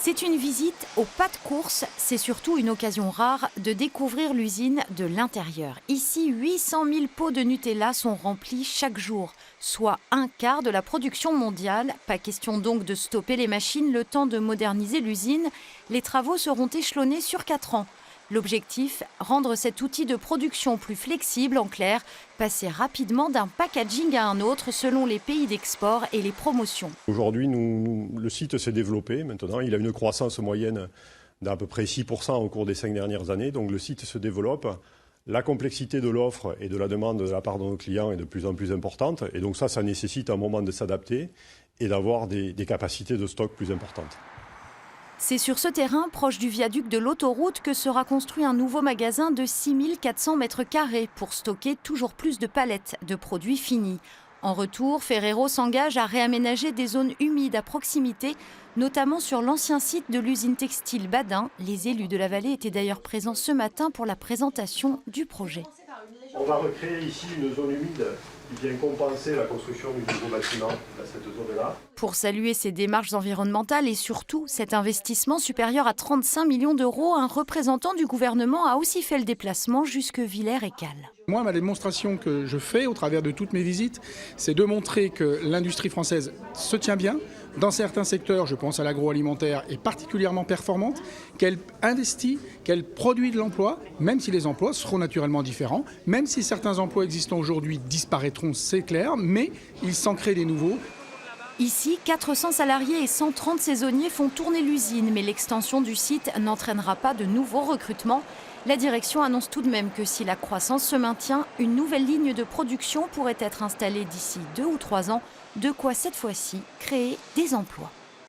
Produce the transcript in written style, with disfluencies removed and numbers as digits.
C'est une visite au pas de course, c'est surtout une occasion rare de découvrir l'usine de l'intérieur. Ici, 800 000 pots de Nutella sont remplis chaque jour, soit un quart de la production mondiale. Pas question donc de stopper les machines le temps de moderniser l'usine. Les travaux seront échelonnés sur 4 ans. L'objectif, rendre cet outil de production plus flexible, en clair, passer rapidement d'un packaging à un autre selon les pays d'export et les promotions. Aujourd'hui, le site s'est développé maintenant. Il a une croissance moyenne d'à peu près 6% au cours des 5 dernières années. Donc le site se développe. La complexité de l'offre et de la demande de la part de nos clients est de plus en plus importante. Et donc ça nécessite un moment de s'adapter et d'avoir des capacités de stock plus importantes. C'est sur ce terrain, proche du viaduc de l'autoroute, que sera construit un nouveau magasin de 6 400 mètres carrés pour stocker toujours plus de palettes de produits finis. En retour, Ferrero s'engage à réaménager des zones humides à proximité, notamment sur l'ancien site de l'usine textile Badin. Les élus de la vallée étaient d'ailleurs présents ce matin pour la présentation du projet. On va recréer ici une zone humide qui vient compenser la construction du nouveau bâtiment à cette zone-là. Pour saluer ces démarches environnementales et surtout cet investissement supérieur à 35 millions d'euros, un représentant du gouvernement a aussi fait le déplacement jusque Villers-et-Cales. Moi, ma démonstration que je fais au travers de toutes mes visites, c'est de montrer que l'industrie française se tient bien. Dans certains secteurs, je pense à l'agroalimentaire, est particulièrement performante, qu'elle investit, qu'elle produit de l'emploi, même si les emplois seront naturellement différents, même si certains emplois existants aujourd'hui disparaîtront, c'est clair, mais il s'en crée des nouveaux. Ici, 400 salariés et 130 saisonniers font tourner l'usine, mais l'extension du site n'entraînera pas de nouveaux recrutements. La direction annonce tout de même que si la croissance se maintient, une nouvelle ligne de production pourrait être installée d'ici 2 ou 3 ans, de quoi cette fois-ci créer des emplois.